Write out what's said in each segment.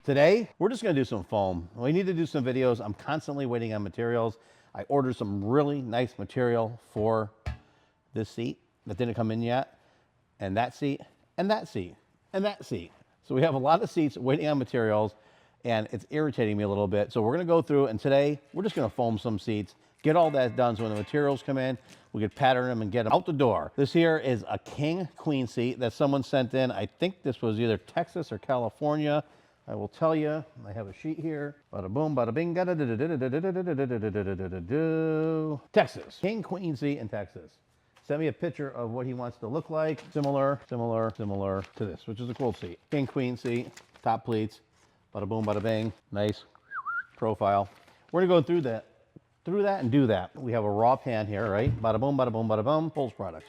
Today, we're just gonna do some foam. We need to do some videos. I'm constantly waiting on materials. I ordered some really nice material for this seat that didn't come in yet, and that seat, and that seat, and that seat. So we have a lot of seats waiting on materials, and it's irritating me a little bit. So we're gonna go through, and today, we're just gonna foam some seats, get all that done so when the materials come in, we could pattern them and get them out the door. This here is a king queen seat that someone sent in. I think this was either Texas or California. I will tell you, I have a sheet here. Bada boom, bada bing, Texas, king queen seat in Texas. Send me a picture of what he wants to look like. Similar to this, which is a cool seat. King queen seat, top pleats, bada boom, bada bing, nice profile. We're gonna go through that and do that. We have a raw pan here, right? Bada boom, bada boom, bada boom, Pulse products.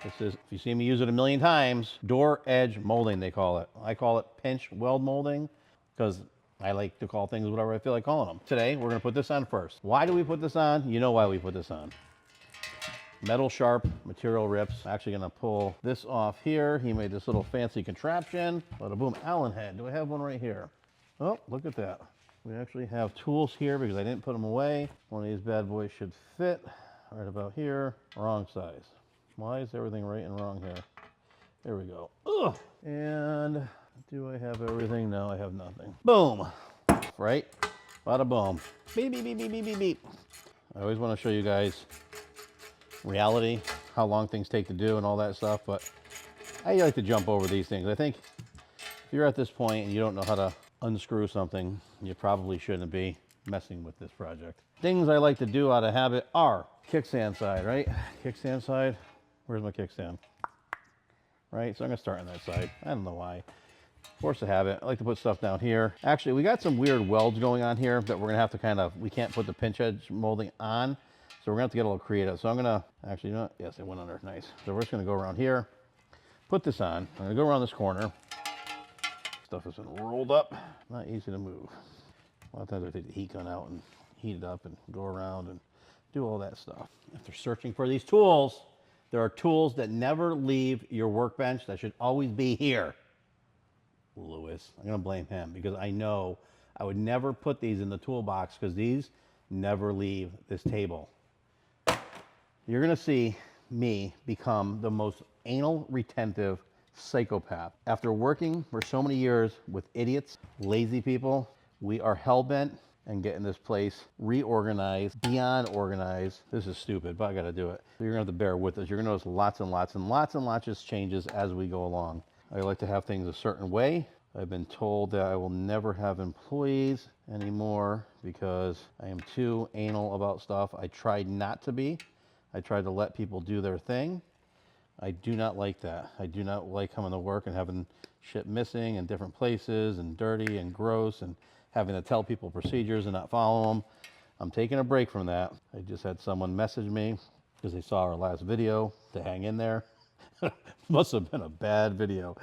This is, if you see me use it a million times, door edge molding, they call it. I call it pinch weld molding because I like to call things whatever I feel like calling them. Today, we're gonna put this on first. Why do we put this on? You know why we put this on. Metal sharp, material rips. Actually gonna pull this off here. He made this little fancy contraption. Bada boom, Allen head. Do I have one right here? Oh, look at that. We actually have tools here because I didn't put them away. One of these bad boys should fit right about here. Wrong size. Why is everything right and wrong here? There we go. Ugh. And do I have everything? No, I have nothing. Boom. Right? Bada boom. Beep, beep, beep, beep, beep, beep, beep. I always want to show you guys reality, how long things take to do and all that stuff, but I like to jump over these things. I think if you're at this point and you don't know how to unscrew something, you probably shouldn't be messing with this project. Things I like to do out of habit are kickstand side, right? Kickstand side. Where's my kickstand? Right, so I'm gonna start on that side. I don't know why. Force of habit. I like to put stuff down here. Actually, we got some weird welds going on here that we're gonna have to kind of, we can't put the pinch edge molding on, so we're gonna have to get a little creative. So I'm gonna, actually, you know what? Yes, it went under, nice. So we're just gonna go around here, put this on. I'm gonna go around this corner. Stuff has been rolled up, not easy to move. A lot of times I take the heat gun out and heat it up and go around and do all that stuff. If they're searching for these tools, there are tools that never leave your workbench that should always be here. Lewis, I'm gonna blame him because I know I would never put these in the toolbox because these never leave this table. You're gonna see me become the most anal retentive psychopath. After working for so many years with idiots, lazy people, we are hell-bent and getting this place reorganized, beyond organized. This is stupid, but I gotta do it. So you're gonna have to bear with us. You're gonna notice lots and lots of changes as we go along. I like to have things a certain way. I've been told that I will never have employees anymore because I am too anal about stuff. I tried not to be. I tried to let people do their thing. I do not like that. I do not like coming to work and having shit missing in different places and dirty and gross and having to tell people procedures and not follow them. I'm taking a break from that. I just had someone message me because they saw our last video to hang in there. Must have been a bad video.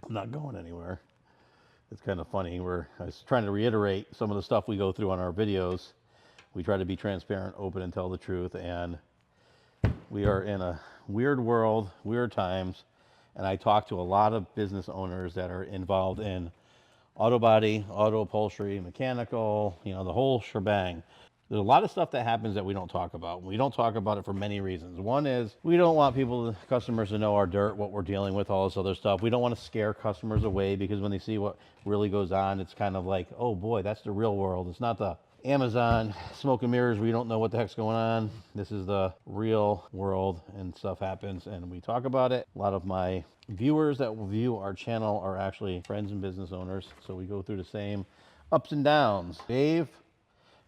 I'm not going anywhere. It's kind of funny. I was trying to reiterate some of the stuff we go through on our videos. We try to be transparent, open, and tell the truth. And we are in a weird world, weird times. And I talk to a lot of business owners that are involved in auto body, auto upholstery, mechanical, you know, the whole shebang. There's a lot of stuff that happens that we don't talk about. We don't talk about it for many reasons. One is we don't want customers to know our dirt, what we're dealing with, all this other stuff. We don't want to scare customers away because when they see what really goes on, it's kind of like, oh boy, that's the real world. It's not the Amazon smoke and mirrors where you don't know what the heck's going on. This is the real world and stuff happens and we talk about it. A lot of my viewers that will view our channel are actually friends and business owners. So we go through the same ups and downs. Dave,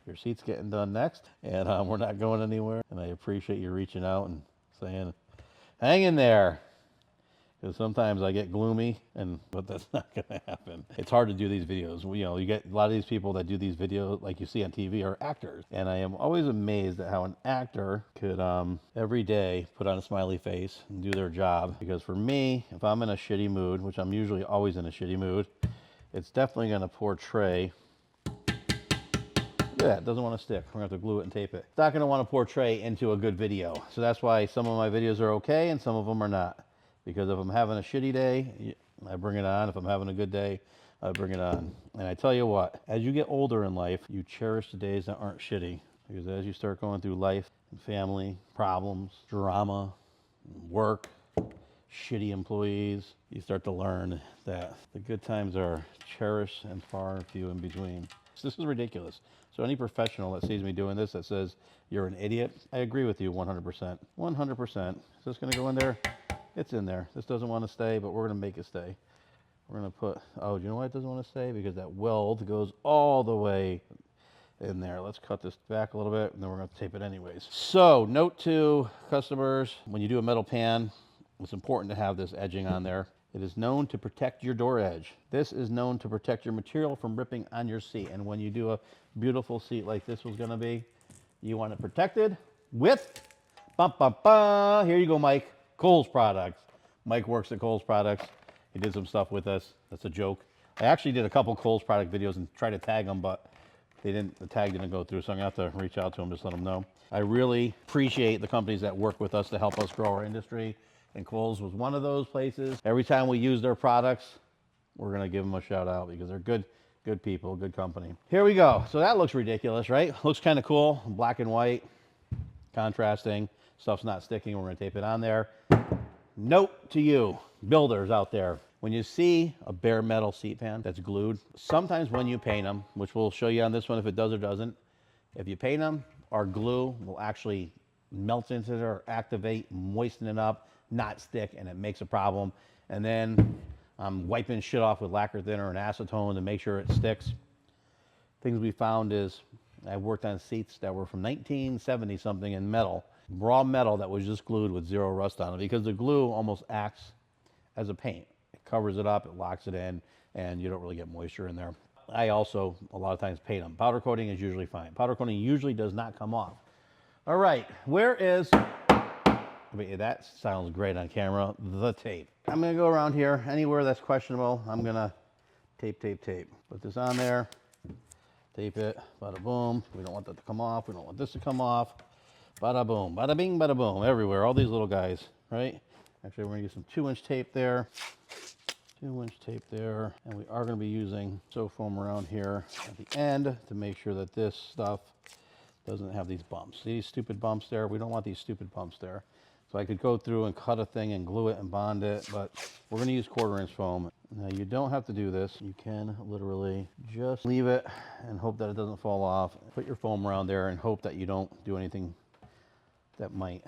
your seat's getting done next and we're not going anywhere. And I appreciate you reaching out and saying, hang in there. Because sometimes I get gloomy, but that's not going to happen. It's hard to do these videos. You get a lot of these people that do these videos, like you see on TV, are actors. And I am always amazed at how an actor could every day put on a smiley face and do their job. Because for me, if I'm in a shitty mood, which I'm usually always in a shitty mood, it's definitely going to portray. Look at that, it doesn't want to stick. We're going to have to glue it and tape it. It's not going to want to portray into a good video. So that's why some of my videos are okay and some of them are not. Because if I'm having a shitty day, I bring it on. If I'm having a good day, I bring it on. And I tell you what, as you get older in life, you cherish the days that aren't shitty. Because as you start going through life and family, problems, drama, work, shitty employees, you start to learn that the good times are cherished and far and few in between. So this is ridiculous. So any professional that sees me doing this that says you're an idiot, I agree with you 100%. 100%. Is this going to go in there? It's in there. This doesn't want to stay, but we're going to make it stay. We're going to put, oh, do you know why it doesn't want to stay? Because that weld goes all the way in there. Let's cut this back a little bit, and then we're going to tape it anyways. So note to customers, when you do a metal pan, it's important to have this edging on there. It is known to protect your door edge. This is known to protect your material from ripping on your seat. And when you do a beautiful seat like this was going to be, you want it protected with, here you go, Mike, Kohl's products. Mike works at Kohl's Products. He did some stuff with us. That's a joke. I actually did a couple Kohl's product videos and tried to tag them, but the tag didn't go through, so I'm going to have to reach out to them, just let them know. I really appreciate the companies that work with us to help us grow our industry. And Kohl's was one of those places. Every time we use their products, we're going to give them a shout out because they're good people, good company. Here we go. So that looks ridiculous, right? Looks kind of cool. Black and white, contrasting. Stuff's not sticking. We're going to tape it on there. Note to you, builders out there. When you see a bare metal seat pan that's glued, sometimes when you paint them, which we'll show you on this one if it does or doesn't, if you paint them, our glue will actually melt into it or activate, moisten it up, not stick, and it makes a problem. And then I'm wiping shit off with lacquer thinner and acetone to make sure it sticks. Things we found is I worked on seats that were from 1970 something in metal, raw metal that was just glued with zero rust on it because the glue almost acts as a paint. It covers it up, it locks it in, and you don't really get moisture in there. I also a lot of times paint them. Powder coating is usually fine. Powder coating usually does not come off. All right, where is, that sounds great on camera, the tape. I'm gonna go around here, anywhere that's questionable, I'm gonna tape. Put this on there, tape it, bada boom. We don't want that to come off, we don't want this to come off. Bada boom, bada bing, bada boom, everywhere, all these little guys, right? Actually, we're gonna get some 2-inch tape there. 2-inch tape there, and we are gonna be using sew foam around here at the end to make sure that this stuff doesn't have these bumps. These stupid bumps there, we don't want these stupid bumps there. So I could go through and cut a thing and glue it and bond it, but we're gonna use 1/4-inch foam. Now you don't have to do this. You can literally just leave it and hope that it doesn't fall off. Put your foam around there and hope that you don't do anything that might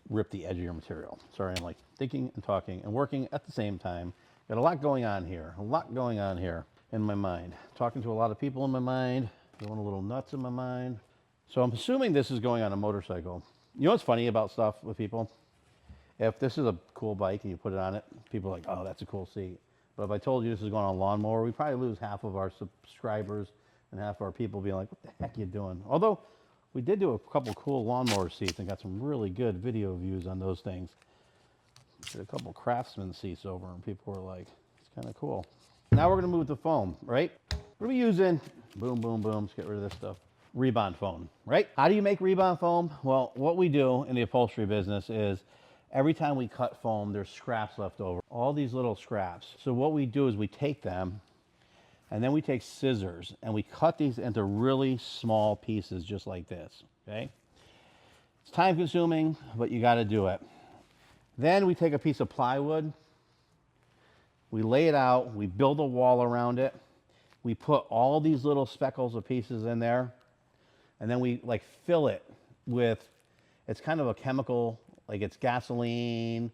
rip the edge of your material. Sorry, I'm like thinking and talking and working at the same time. Got a lot going on here, in my mind. Talking to a lot of people in my mind, going a little nuts in my mind. So I'm assuming this is going on a motorcycle. You know what's funny about stuff with people? If this is a cool bike and you put it on it, people are like, oh, that's a cool seat. But if I told you this is going on a lawnmower, we'd probably lose half of our subscribers and half of our people being like, what the heck are you doing? Although we did do a couple cool lawnmower seats and got some really good video views on those things. Did a couple Craftsman seats over and people were like, it's kind of cool. Now we're gonna move to foam, right? We're gonna be using, boom, boom, boom, let's get rid of this stuff. Rebond foam, right? How do you make rebond foam? Well, what we do in the upholstery business is every time we cut foam, there's scraps left over. All these little scraps. So what we do is we take them and then we take scissors and we cut these into really small pieces just like this, okay? It's time consuming, but you gotta do it. Then we take a piece of plywood, we lay it out, we build a wall around it, we put all these little speckles of pieces in there, and then we like fill it with, it's kind of a chemical, like it's gasoline,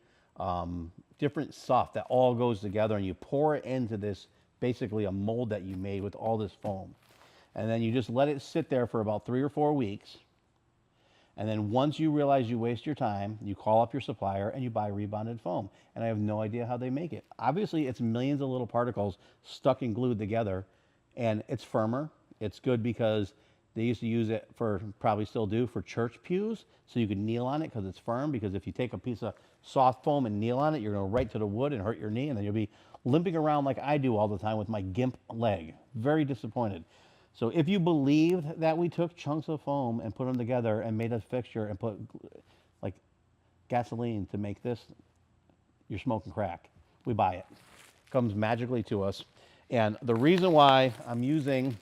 different stuff that all goes together, and you pour it into this, basically a mold that you made with all this foam. And then you just let it sit there for about 3 or 4 weeks. And then once you realize you waste your time, you call up your supplier and you buy rebonded foam. And I have no idea how they make it. Obviously, it's millions of little particles stuck and glued together, and it's firmer. It's good because they used to use it for, probably still do, for church pews, so you could kneel on it because it's firm. Because if you take a piece of soft foam and kneel on it, you're going to right to the wood and hurt your knee, and then you'll be limping around like I do all the time with my gimp leg. Very disappointed. So if you believed that we took chunks of foam and put them together and made a fixture and put like gasoline to make this, you're smoking crack. We buy it. comes magically to us. And the reason why I'm using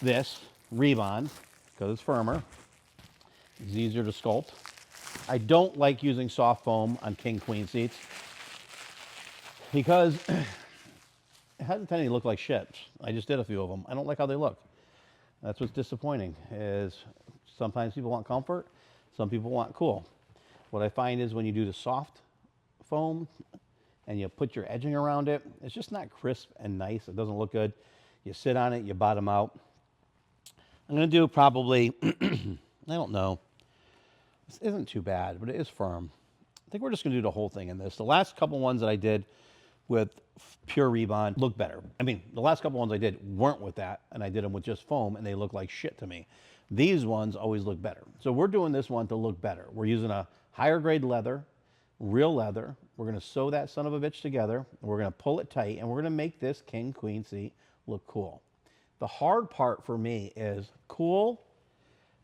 this Rebond, because it's firmer, it's easier to sculpt. I don't like using soft foam on king queen seats because it has a tendency to look like shit. I just did a few of them. I don't like how they look. That's what's disappointing, is sometimes people want comfort, some people want cool. What I find is when you do the soft foam and you put your edging around it, it's just not crisp and nice. It doesn't look good. You sit on it, you bottom out. I'm going to do probably, I don't know. This isn't too bad, but it is firm. I think we're just going to do the whole thing in this. The last couple ones that I did with pure Rebond look better. I mean, the last couple ones I did weren't with that, and I did them with just foam, and they look like shit to me. These ones always look better. So we're doing this one to look better. We're using a higher grade leather, real leather. We're going to sew that son of a bitch together. We're going to pull it tight, and we're going to make this king queen seat look cool. The hard part for me is cool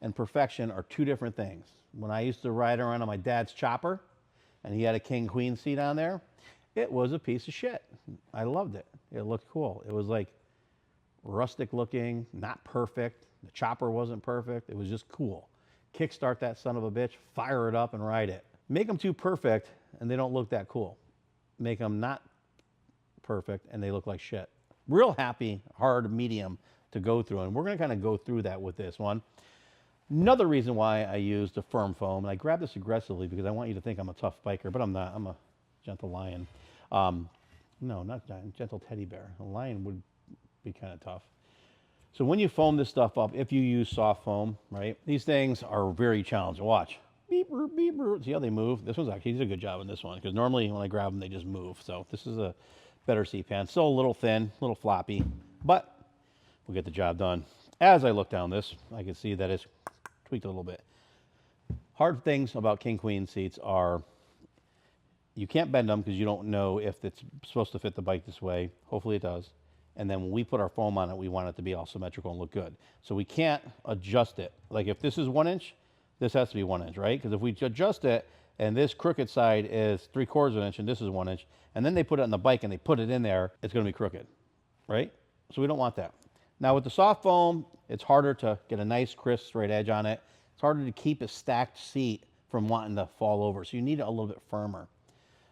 and perfection are two different things. When I used to ride around on my dad's chopper and he had a king queen seat on there, it was a piece of shit. I loved it. It looked cool. It was like rustic looking, not perfect. The chopper wasn't perfect. It was just cool. Kickstart that son of a bitch, fire it up and ride it. Make them too perfect and they don't look that cool. Make them not perfect and they look like shit. Real happy, hard, medium to go through. And we're going to kind of go through that with this one. Another reason why I used a firm foam, and I grabbed this aggressively because I want you to think I'm a tough biker, but I'm not. I'm a gentle lion. No, not giant, gentle teddy bear. A lion would be kind of tough. So when you foam this stuff up, if you use soft foam, right, these things are very challenging. Watch. Beep, boop, beep, boop. See how they move? This one's actually, he did a good job on this one, because normally when I grab them, they just move. So this is a better seat pan. Still a little thin, a little floppy, but we'll get the job done. As I look down this, I can see that it's tweaked a little bit. Hard things about king queen seats are you can't bend them because you don't know if it's supposed to fit the bike this way. Hopefully it does. And then when we put our foam on it, we want it to be all symmetrical and look good. So we can't adjust it. Like if this is 1 inch, this has to be 1 inch, right? Because if we adjust it and this crooked side is 3/4 of an inch and this is 1 inch, and then they put it on the bike and they put it in there, it's going to be crooked, right? So we don't want that. Now with the soft foam, it's harder to get a nice crisp straight edge on it. It's harder to keep a stacked seat from wanting to fall over. So you need it a little bit firmer.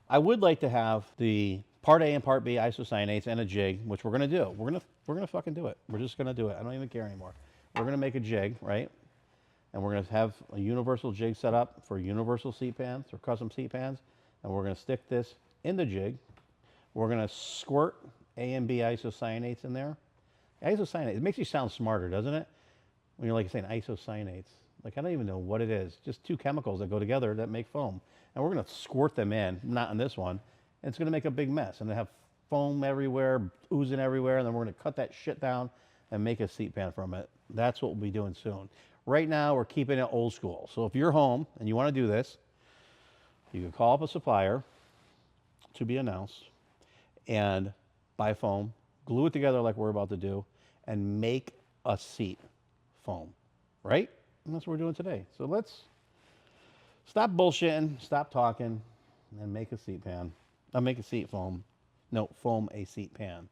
I would like to have the part A and part B isocyanates and a jig, which we're going to do. We're going to fucking do it. We're just going to do it. I don't even care anymore. We're going to make a jig, right? And we're going to have a universal jig set up for universal seat pans or custom seat pans. And we're going to stick this in the jig. We're going to squirt A and B isocyanates in there. Isocyanate, it makes you sound smarter, doesn't it? When you're like saying isocyanates. Like, I don't even know what it is. Just two chemicals that go together that make foam. And we're going to squirt them in, not in this one. And it's going to make a big mess. And they have foam everywhere, oozing everywhere. And then we're going to cut that shit down and make a seat pan from it. That's what we'll be doing soon. Right now, we're keeping it old school. So if you're home and you want to do this, you can call up a supplier to be announced and buy foam, glue it together like we're about to do, and make a seat foam, right? And that's what we're doing today. So let's stop bullshitting, stop talking, and make a seat pan. I'll make a seat foam. No, foam a seat pan.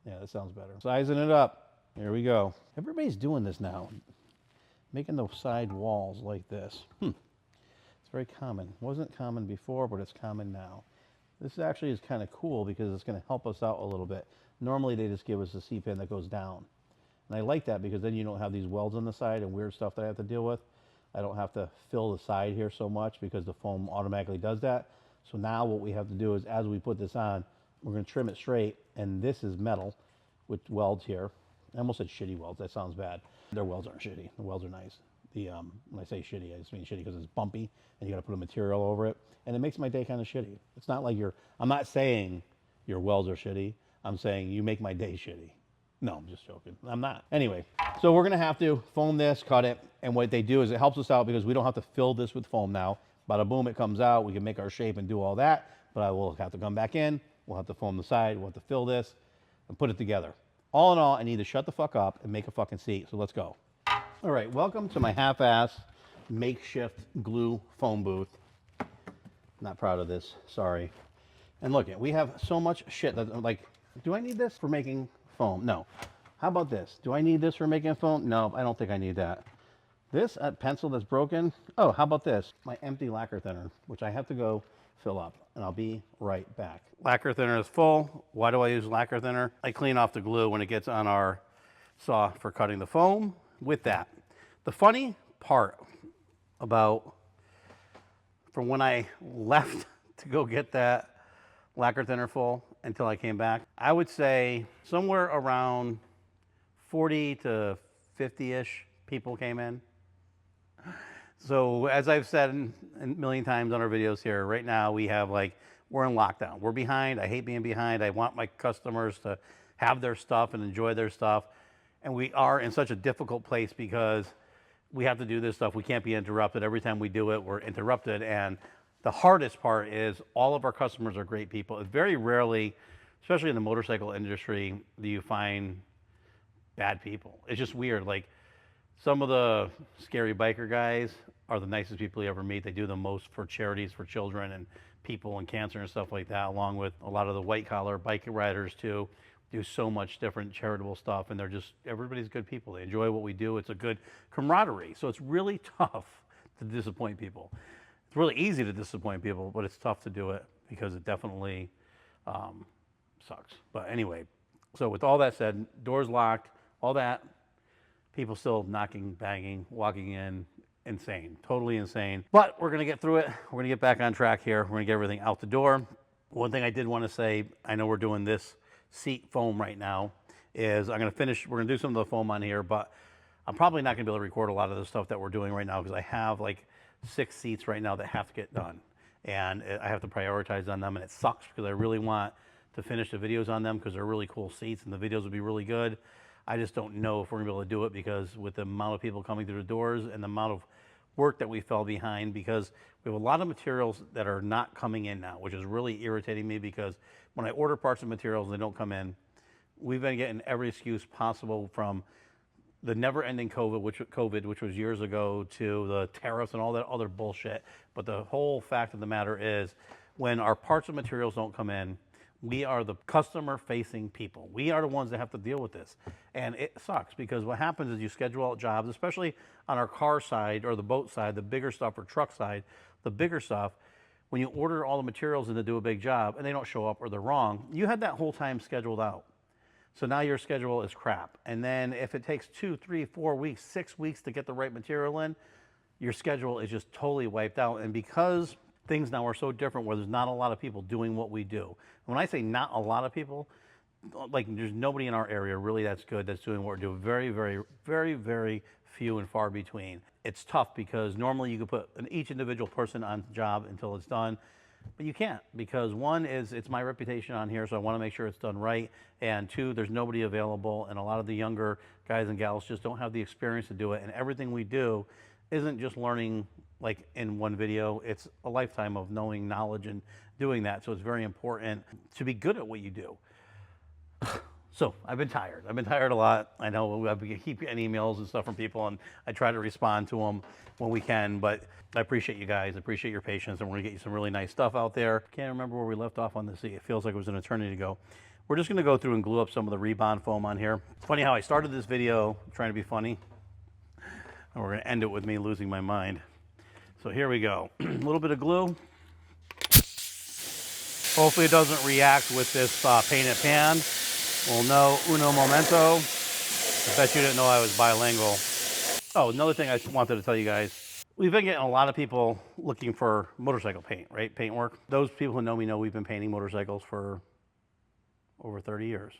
Yeah, that sounds better. Sizing it up. Here we go. Everybody's doing this now. Making the side walls like this. It's very common. Wasn't common before, but it's common now. This actually is kind of cool because it's going to help us out a little bit. Normally they just give us a seat pan that goes down. And I like that because then you don't have these welds on the side and weird stuff that I have to deal with. I don't have to fill the side here so much because the foam automatically does that. So now what we have to do is as we put this on, we're going to trim it straight. And this is metal with welds here. I almost said shitty welds. That sounds bad. Their welds aren't shitty. The welds are nice. When I say shitty, I just mean shitty because it's bumpy and you got to put a material over it. And it makes my day kind of shitty. It's not like I'm not saying your welds are shitty. I'm saying you make my day shitty. No, I'm just joking. I'm not. Anyway, so we're going to have to foam this, cut it. And what they do is it helps us out because we don't have to fill this with foam now. Bada boom, it comes out. We can make our shape and do all that. But I will have to come back in. We'll have to foam the side. We'll have to fill this and put it together. All in all, I need to shut the fuck up and make a fucking seat. So let's go. All right, welcome to my half-ass makeshift glue foam booth. Not proud of this, sorry. And look, we have so much shit that, like, do I need this for making foam? No. How about this? Do I need this for making foam? No, I don't think I need that. This pencil that's broken. Oh, how about this? My empty lacquer thinner, which I have to go fill up, and I'll be right back. Lacquer thinner is full. Why do I use lacquer thinner? I clean off the glue when it gets on our saw for cutting the foam with that. The funny part about from when I left to go get that lacquer thinner full until I came back, I would say somewhere around 40 to 50-ish people came in. So as I've said a million times on our videos here, right now we have we're in lockdown. We're behind. I hate being behind. I want my customers to have their stuff and enjoy their stuff. And we are in such a difficult place because we have to do this stuff. We can't be interrupted. Every time we do it, we're interrupted. And the hardest part is all of our customers are great people. It's very rarely, especially in the motorcycle industry, do you find bad people. It's just weird. Like, some of the scary biker guys are the nicest people you ever meet. They do the most for charities for children and people and cancer and stuff like that, along with a lot of the white collar bike riders too. Do so much different charitable stuff, and everybody's good people. They enjoy what we do. It's a good camaraderie. So it's really tough to disappoint people. It's really easy to disappoint people, but it's tough to do it because it definitely sucks. But anyway, so with all that said, doors locked, all that, people still knocking, banging, walking in, insane, totally insane. But we're gonna get through it. We're gonna get back on track here. We're gonna get everything out the door. One thing I did want to say, I know we're doing this seat foam right now, is we're gonna do some of the foam on here, but I'm probably not gonna be able to record a lot of the stuff that we're doing right now because I have 6 seats right now that have to get done. And I have to prioritize on them, and it sucks because I really want to finish the videos on them because they're really cool seats and the videos will be really good. I just don't know if we're gonna be able to do it because with the amount of people coming through the doors and the amount of work that we fell behind, because we have a lot of materials that are not coming in now, which is really irritating me because when I order parts and materials and they don't come in, we've been getting every excuse possible, from the never-ending COVID, which was years ago, to the tariffs and all that other bullshit. But the whole fact of the matter is, when our parts and materials don't come in, we are the customer-facing people. We are the ones that have to deal with this. And it sucks because what happens is you schedule out jobs, especially on our car side or the boat side, the bigger stuff, or truck side, the bigger stuff. When you order all the materials in to do a big job and they don't show up or they're wrong, you had that whole time scheduled out. So now your schedule is crap. And then if it takes 2, 3, 4 weeks, 6 weeks to get the right material in, your schedule is just totally wiped out. And because things now are so different where there's not a lot of people doing what we do. And when I say not a lot of people, there's nobody in our area really that's good that's doing what we're doing. Very, very, very, very few and far between. It's tough because normally you could put each individual person on the job until it's done, but you can't, because one is it's my reputation on here, so I want to make sure it's done right, and two, there's nobody available, and a lot of the younger guys and gals just don't have the experience to do it, and everything we do isn't just learning in one video. It's a lifetime of knowing knowledge and doing that, so it's very important to be good at what you do. So I've been tired. I've been tired a lot. I know I keep getting emails and stuff from people, and I try to respond to them when we can, but I appreciate you guys. I appreciate your patience, and we're gonna get you some really nice stuff out there. Can't remember where we left off on this seat. It feels like it was an eternity ago. We're just gonna go through and glue up some of the Rebond foam on here. It's funny how I started this video trying to be funny, and we're gonna end it with me losing my mind. So here we go. A little bit of glue. Hopefully it doesn't react with this painted pan. Well, no, uno momento. I bet you didn't know I was bilingual. Oh, another thing I wanted to tell you guys. We've been getting a lot of people looking for motorcycle paint, right? Paint work. Those people who know me know we've been painting motorcycles for over 30 years.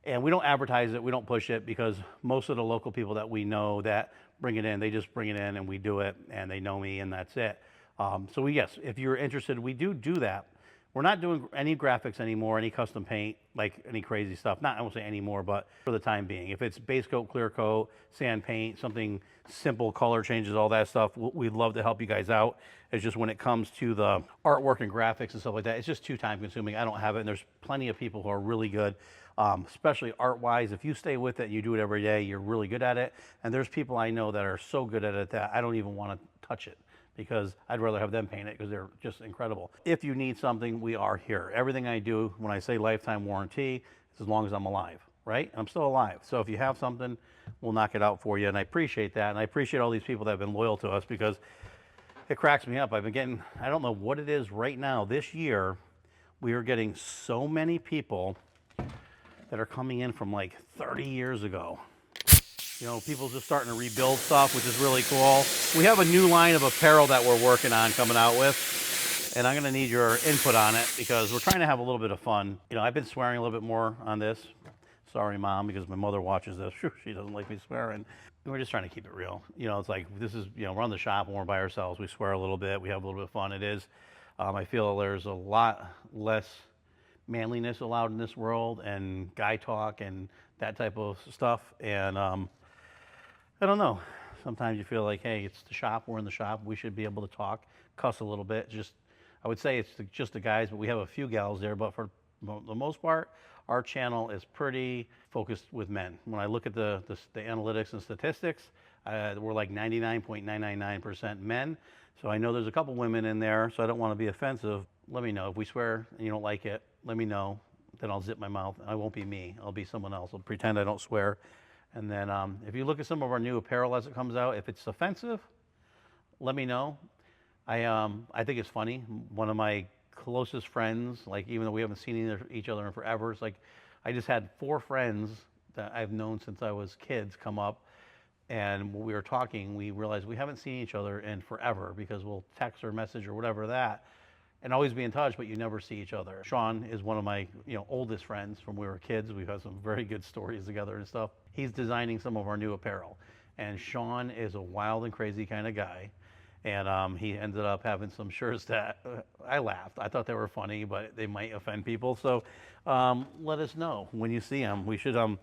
And we don't advertise it, we don't push it, because most of the local people that we know that bring it in, they just bring it in and we do it, and they know me and that's it. So yes, if you're interested, we do that. We're not doing any graphics anymore, any custom paint, any crazy stuff. I won't say anymore, but for the time being. If it's base coat, clear coat, sand paint, something simple, color changes, all that stuff, we'd love to help you guys out. It's just when it comes to the artwork and graphics and stuff like that, it's just too time consuming. I don't have it, and there's plenty of people who are really good, especially art-wise. If you stay with it and you do it every day, you're really good at it. And there's people I know that are so good at it that I don't even want to touch it, because I'd rather have them paint it because they're just incredible. If you need something, we are here. Everything I do, when I say lifetime warranty, is as long as I'm alive, right? And I'm still alive. So if you have something, we'll knock it out for you. And I appreciate that. And I appreciate all these people that have been loyal to us, because it cracks me up. I've been getting, I don't know what it is right now. This year, we are getting so many people that are coming in from like 30 years ago. You know, people just starting to rebuild stuff, which is really cool. We have a new line of apparel that we're working on coming out with, and I'm gonna need your input on it because we're trying to have a little bit of fun. You know, I've been swearing a little bit more on this. Sorry, Mom, because my mother watches this. She doesn't like me swearing. We're just trying to keep it real. You know, it's like, this is, you know, we're on the shop and we're by ourselves. We swear a little bit. We have a little bit of fun. It is, I feel there's a lot less manliness allowed in this world, and guy talk and that type of stuff. And I don't know. Sometimes you feel like, hey, it's the shop. We're in the shop. We should be able to talk, cuss a little bit. Just, I would say it's just the guys, but we have a few gals there. But for the most part, our channel is pretty focused with men. When I look at the analytics and statistics, we're like 99.999% men. So I know there's a couple women in there, so I don't want to be offensive. Let me know if we swear and you don't like it. Let me know. Then I'll zip my mouth. I won't be me. I'll be someone else. I'll pretend I don't swear. And then if you look at some of our new apparel as it comes out, if it's offensive, let me know. I think it's funny. One of my closest friends, like, even though we haven't seen each other in forever, it's like I just had 4 friends that I've known since I was kids come up, and when we were talking, we realized we haven't seen each other in forever because we'll text or message or whatever that, and always be in touch, but you never see each other. Sean is one of my, you know, oldest friends from when we were kids. We've had some very good stories together and stuff. He's designing some of our new apparel, and Sean is a wild and crazy kind of guy. And he ended up having some shirts that I laughed. I thought they were funny, but they might offend people. So let us know when you see them. We should. I'm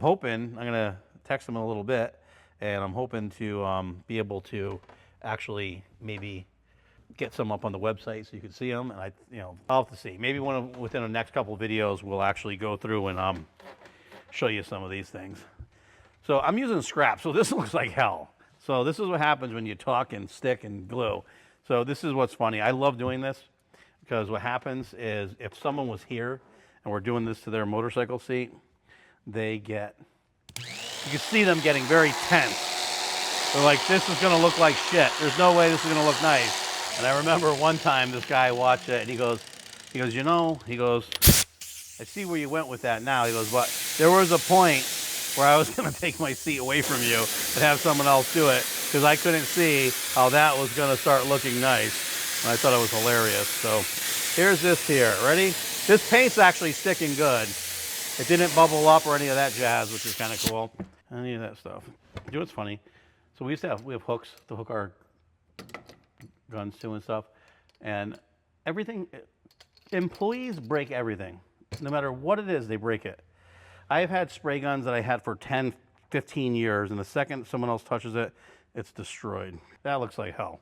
hoping. I'm gonna text them in a little bit, and I'm hoping to be able to actually maybe get some up on the website so you can see them. And I'll have to see. Maybe within the next couple of videos, we'll actually go through and show you some of these things. So I'm using scrap. So this looks like hell. So this is what happens when you talk and stick and glue. So this is what's funny. I love doing this because what happens is if someone was here and we're doing this to their motorcycle seat, you can see them getting very tense. They're like, this is gonna look like shit. There's no way this is gonna look nice. And I remember one time this guy watched it and he goes, you know, I see where you went with that now. He goes, but there was a point where I was going to take my seat away from you and have someone else do it because I couldn't see how that was going to start looking nice. And I thought it was hilarious. So here's this here. Ready? This paint's actually sticking good. It didn't bubble up or any of that jazz, which is kind of cool. Any of that stuff. You know what's funny? So we have hooks to hook our guns to and stuff. And everything, employees break everything. No matter what it is, they break it. I've had spray guns that I had for 10, 15 years, and the second someone else touches it, it's destroyed. That looks like hell.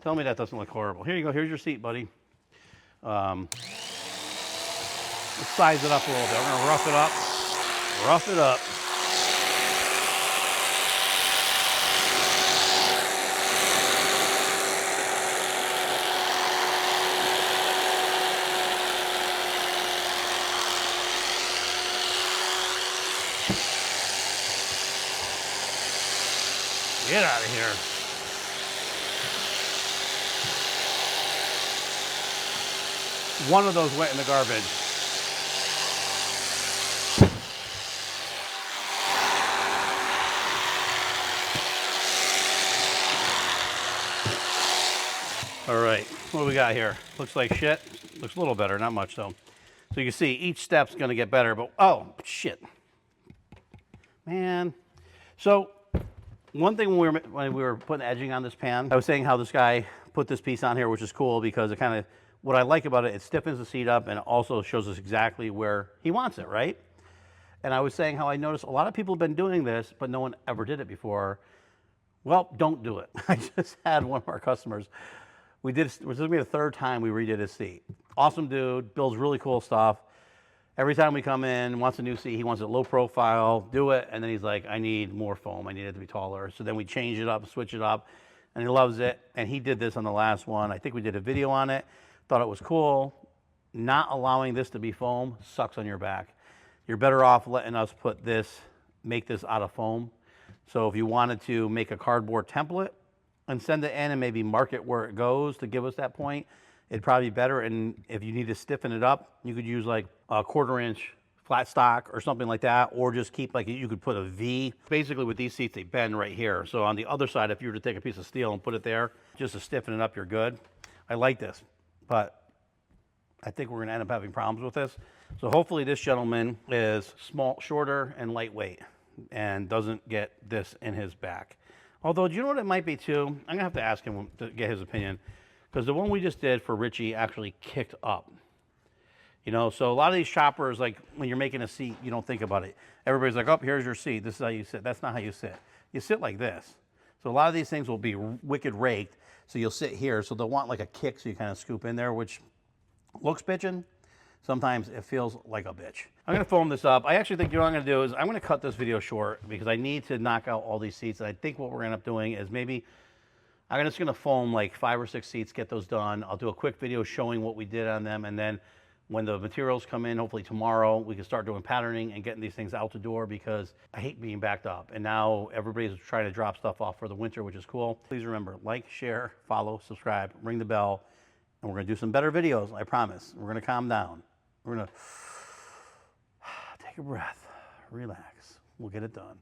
Tell me that doesn't look horrible. Here you go. Here's your seat, buddy. Let's size it up a little bit. We're going to rough it up. Rough it up. Get out of here. One of those went in the garbage. All right, what do we got here? Looks like shit. Looks a little better, not much though. So you can see each step's gonna get better, but oh, shit. Man. So, one thing when we were putting edging on this pan, I was saying how this guy put this piece on here, which is cool because it kind of, what I like about it, it stiffens the seat up and it also shows us exactly where he wants it, right? And I was saying how I noticed a lot of people have been doing this, but no one ever did it before. Well, don't do it. I just had one of our customers. This was gonna be the 3rd time we redid his seat. Awesome dude, builds really cool stuff. Every time we come in, wants a new seat, he wants it low profile, do it, and then he's like, I need more foam, I need it to be taller. So then we change it up, switch it up, and he loves it. And he did this on the last one. I think we did a video on it. Thought it was cool. Not allowing this to be foam sucks on your back. You're better off letting us make this out of foam. So if you wanted to make a cardboard template and send it in and maybe mark it where it goes to give us that point, it'd probably be better. And if you need to stiffen it up, you could use like a 1/4 inch flat stock or something like that, or just keep like, you could put a V. Basically with these seats, they bend right here. So on the other side, if you were to take a piece of steel and put it there, just to stiffen it up, you're good. I like this, but I think we're gonna end up having problems with this. So hopefully this gentleman is shorter and lightweight and doesn't get this in his back. Although, do you know what it might be too? I'm gonna have to ask him to get his opinion, because the one we just did for Richie actually kicked up. You know, so a lot of these shoppers, like when you're making a seat, you don't think about it. Everybody's like, oh, here's your seat. This is how you sit. That's not how you sit. You sit like this. So a lot of these things will be wicked raked. So you'll sit here. So they'll want like a kick, so you kind of scoop in there, which looks bitchin'. Sometimes it feels like a bitch. I'm gonna foam this up. I actually think, you know what I'm gonna do is I'm gonna cut this video short because I need to knock out all these seats. And I think what we're gonna end up doing is maybe I'm just gonna foam like 5 or 6 seats, get those done. I'll do a quick video showing what we did on them, and then when the materials come in, hopefully tomorrow, we can start doing patterning and getting these things out the door, because I hate being backed up. And now everybody's trying to drop stuff off for the winter, which is cool. Please remember, like, share, follow, subscribe, ring the bell, and we're gonna do some better videos, I promise. We're gonna calm down. We're gonna take a breath, relax. We'll get it done.